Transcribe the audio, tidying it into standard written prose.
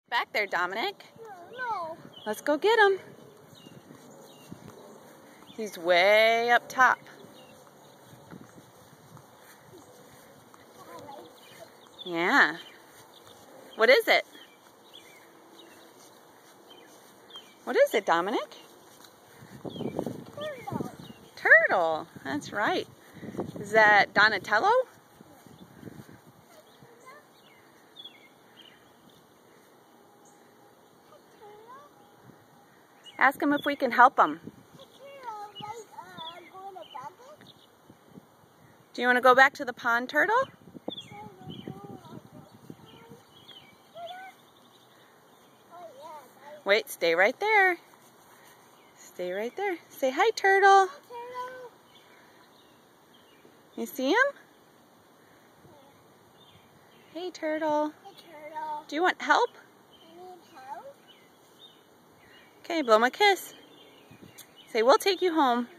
Back there, Dominic. No. Let's go get him. He's way up top. Yeah. What is it? What is it, Dominic? Turtle. Turtle. That's right. Is that Donatello? Ask him if we can help him. Do you want to go back to the pond, Turtle? Wait, stay right there. Stay right there. Say hi, Turtle. You see him? Hey, Turtle. Hey, Turtle. Do you want help? I need help. Okay, blow him a kiss. Say, we'll take you home.